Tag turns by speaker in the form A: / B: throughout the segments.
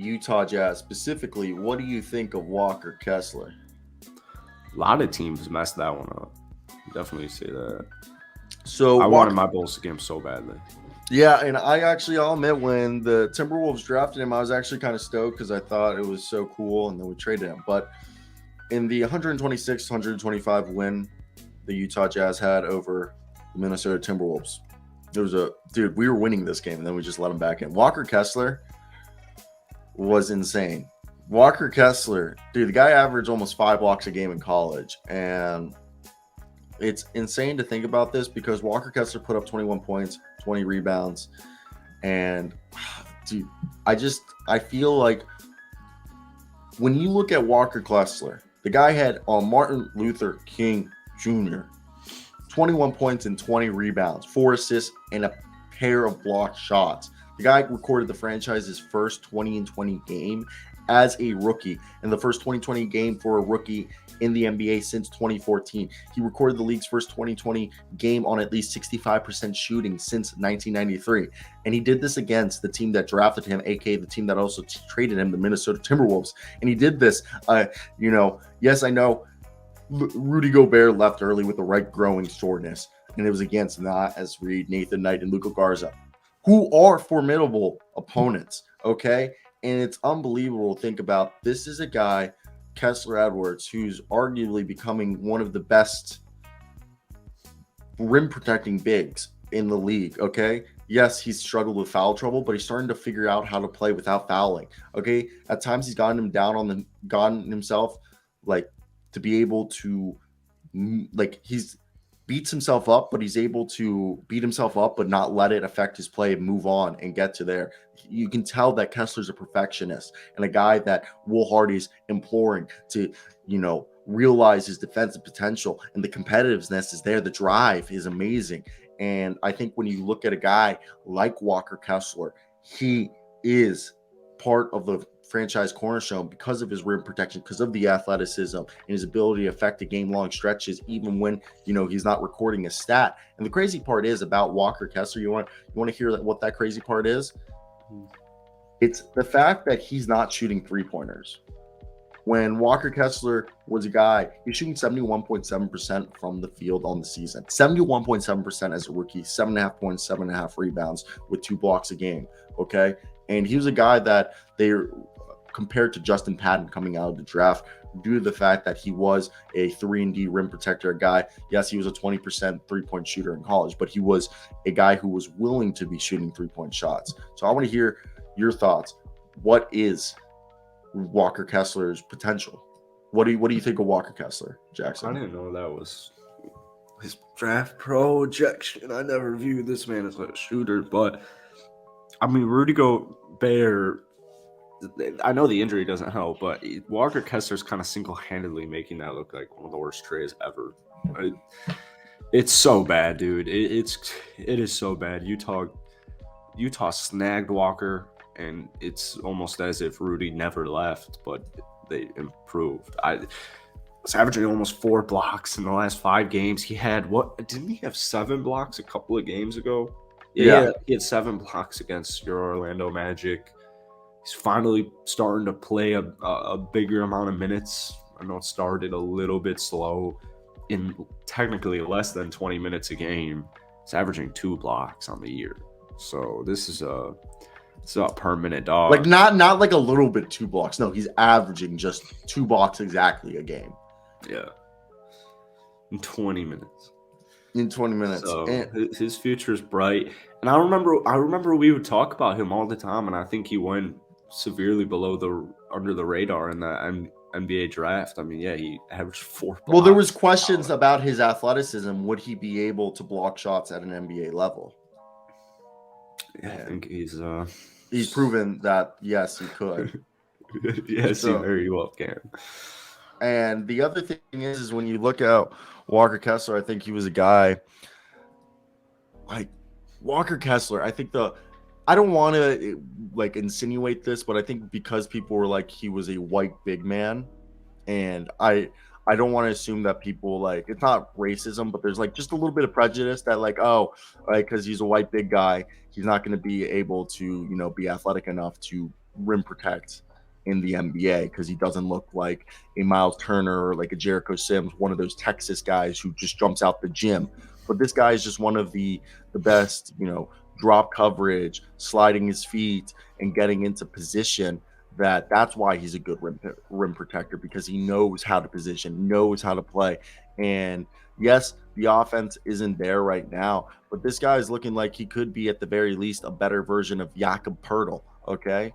A: Utah Jazz specifically, what do you think of Walker Kessler?
B: A lot of teams messed that one up. Definitely say that.
A: So
B: I wanted my Bulls to get him so badly.
A: Yeah, and I'll admit, when the Timberwolves drafted him, I was actually kind of stoked because I thought it was so cool, and then we traded him. But in the 126-125 win the Utah Jazz had over the Minnesota Timberwolves, there was we were winning this game, and then we just let him back in. Walker Kessler was insane. Walker Kessler, dude, the guy averaged almost 5 blocks a game in college, and it's insane to think about this because Walker Kessler put up 21 points, 20 rebounds, and dude, I feel like when you look at Walker Kessler, the guy had Martin Luther King Jr., 21 points and 20 rebounds, 4 assists, and a pair of blocked shots. The guy recorded the franchise's first 20-20 game as a rookie, and the first 20-20 game for a rookie in the NBA since 2014. He recorded the league's first 20-20 game on at least 65% shooting since 1993. And he did this against the team that drafted him, aka the team that also traded him, the Minnesota Timberwolves. And he did this, yes, I know Rudy Gobert left early with the right growing soreness, and it was against Naz Reid, Nathan Knight, and Luka Garza, who are formidable opponents, okay? And it's unbelievable to think about. This is a guy, Kessler Edwards, who's arguably becoming one of the best rim protecting bigs in the league, okay? Yes, he's struggled with foul trouble, but he's starting to figure out how to play without fouling, okay? At times he's gotten himself, like, to be able to, like, he's beats himself up, but he's able to beat himself up but not let it affect his play and move on and get to there. You can tell that Kessler's a perfectionist and a guy that Will Hardy's imploring to, realize his defensive potential, and the competitiveness is there. The drive is amazing. And I think when you look at a guy like Walker Kessler, he is part of the franchise cornerstone because of his rim protection, because of the athleticism and his ability to affect the game-long stretches, even when he's not recording a stat. And the crazy part is about Walker Kessler. You want to hear what that crazy part is? It's the fact that he's not shooting 3-pointers. When Walker Kessler was a guy, he's shooting 71.7% from the field on the season. 71.7% as a rookie, 7.5 points, 7.5 rebounds with 2 blocks a game. Okay, and he was a guy that they compared to Justin Patton coming out of the draft due to the fact that he was a 3-and-D rim protector guy. Yes, he was a 20% 3-point shooter in college, but he was a guy who was willing to be shooting 3-point shots. So I want to hear your thoughts. What is Walker Kessler's potential? What do you think of Walker Kessler, Jackson?
B: I didn't know that was his draft projection. I never viewed this man as a shooter, but I mean, Rudy Gobert, I know the injury doesn't help, but Walker Kessler's kind of single-handedly making that look like one of the worst trades ever. It's so bad, dude. It is so bad. Utah snagged Walker, and it's almost as if Rudy never left, but they improved. Was averaging almost 4 blocks in the last 5 games. He had didn't he have 7 blocks a couple of games ago? Yeah. He had 7 blocks against your Orlando Magic. He's finally starting to play a bigger amount of minutes. I know it started a little bit slow. In technically less than 20 minutes a game, he's averaging 2 blocks on the year. So this is a permanent dog.
A: Like not like a little bit 2 blocks. No, he's averaging just 2 blocks exactly a game.
B: Yeah. In 20 minutes.
A: In 20 minutes.
B: So his future is bright. And I remember we would talk about him all the time, and I think he went severely under the radar in the NBA draft. I mean, yeah, he averaged 4 blocks.
A: Well, there was questions about his athleticism. Would he be able to block shots at an NBA level?
B: Yeah, I think
A: he's proven that, yes, he could.
B: Yes, he very well can.
A: And the other thing is when you look at Walker Kessler, I think he was a guy like Walker Kessler. I think I don't want to like insinuate this, but I think because people were like he was a white big man, and I don't want to assume that people like it's not racism, but there's like just a little bit of prejudice that like because he's a white big guy, he's not going to be able to be athletic enough to rim protect in the NBA because he doesn't look like a Miles Turner or like a Jericho Sims, one of those Texas guys who just jumps out the gym. But this guy is just one of the best, drop coverage, sliding his feet, and getting into position. That's why he's a good rim protector, because he knows how to position, knows how to play. And yes, the offense isn't there right now, but this guy is looking like he could be at the very least a better version of Jakob Pertl. Okay,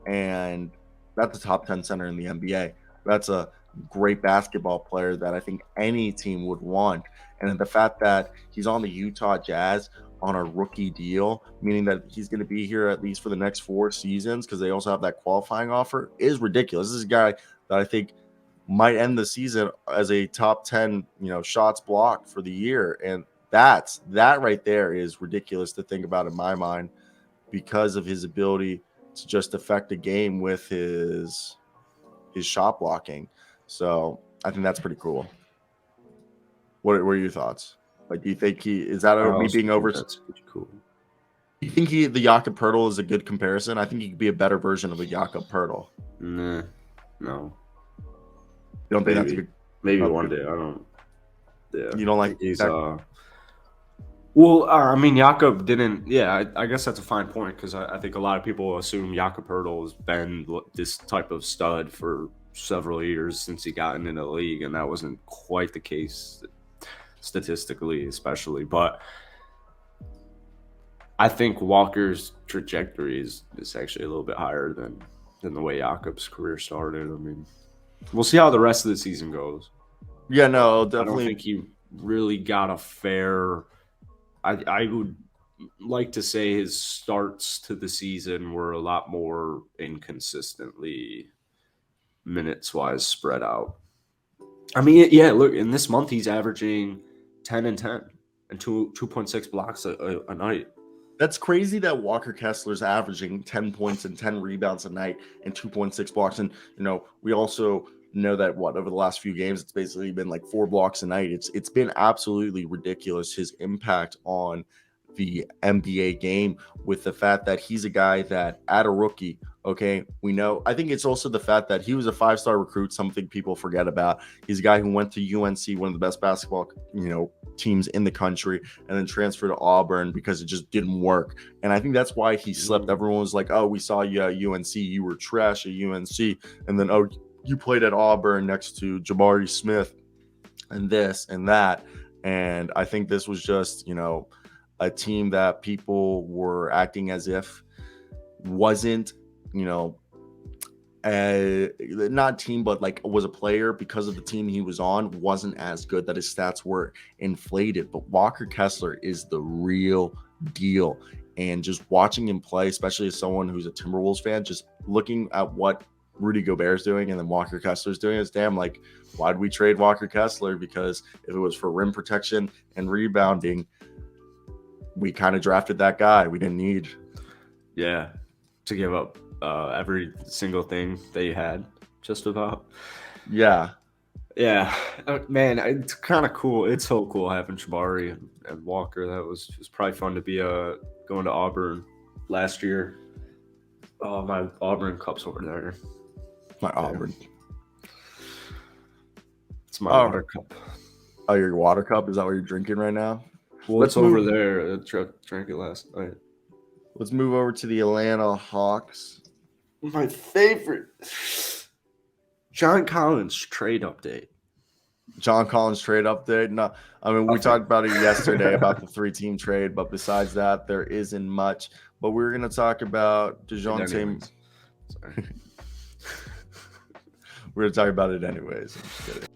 A: and that's a top 10 center in the NBA. That's a great basketball player that I think any team would want. And the fact that he's on the Utah Jazz on a rookie deal, meaning that he's going to be here at least for the next 4 seasons because they also have that qualifying offer, is ridiculous. This is a guy that I think might end the season as a top 10, shots blocked for the year. And that right there is ridiculous to think about in my mind because of his ability to just affect a game with his shot blocking. So I think that's pretty cool. What are your thoughts? Like, do you think me being over?
B: That's pretty cool.
A: Do you think the Jakob Pertl is a good comparison? I think he could be a better version of a Jakob Pertl.
B: Nah, no.
A: You don't think that's good?
B: Maybe one day. I don't. Yeah.
A: You don't like
B: he's Well, I mean, Jakob didn't. Yeah, I guess that's a fine point because I think a lot of people assume Jakob Pertl has been this type of stud for several years since he got into the league, and that wasn't quite the case statistically, especially. But I think Walker's trajectory is actually a little bit higher than the way Jakob's career started. I mean, we'll see how the rest of the season goes.
A: Yeah, no, definitely.
B: I don't think he really got a fair. I would like to say his starts to the season were a lot more inconsistently minutes-wise spread out. I mean, yeah, look, in this month he's averaging 10 and 10 and 2.6 blocks a night.
A: That's crazy that Walker Kessler's averaging 10 points and 10 rebounds a night and 2.6 blocks. And, we also know that over the last few games, it's basically been like 4 blocks a night. It's been absolutely ridiculous, his impact on the NBA game, with the fact that he's a guy that at a rookie, okay, we know. I think it's also the fact that he was a 5-star recruit, something people forget about. He's a guy who went to UNC, one of the best basketball, teams in the country, and then transferred to Auburn because it just didn't work. And I think that's why he slept. Everyone was like, oh, we saw you at UNC. You were trash at UNC. And then, oh, you played at Auburn next to Jabari Smith and this and that. And I think this was just, a team that people were acting as if wasn't, not team, but like was a player because of the team he was on wasn't as good, that his stats were inflated. But Walker Kessler is the real deal. And just watching him play, especially as someone who's a Timberwolves fan, just looking at what Rudy Gobert's doing and then Walker Kessler's doing, is damn, like, why did we trade Walker Kessler? Because if it was for rim protection and rebounding, we kind of drafted that guy we didn't need.
B: Yeah, to give up every single thing they had, just about.
A: Yeah.
B: Man, it's kind of cool. It's so cool having Jabari and Walker. That was probably fun to be going to Auburn last year. Oh, my Auburn cup's over there.
A: My Auburn.
B: It's my water cup.
A: Oh, your water cup? Is that what you're drinking right now?
B: Well, it's over there. I drank it last night.
A: Let's move over to the Atlanta Hawks.
B: My favorite. John Collins trade update.
A: John Collins trade update? No, I mean, we talked about it yesterday about the 3-team trade, but besides that, there isn't much. But we're going to talk about DeJounte. Sorry. We're going to talk about it anyways. I'm just kidding.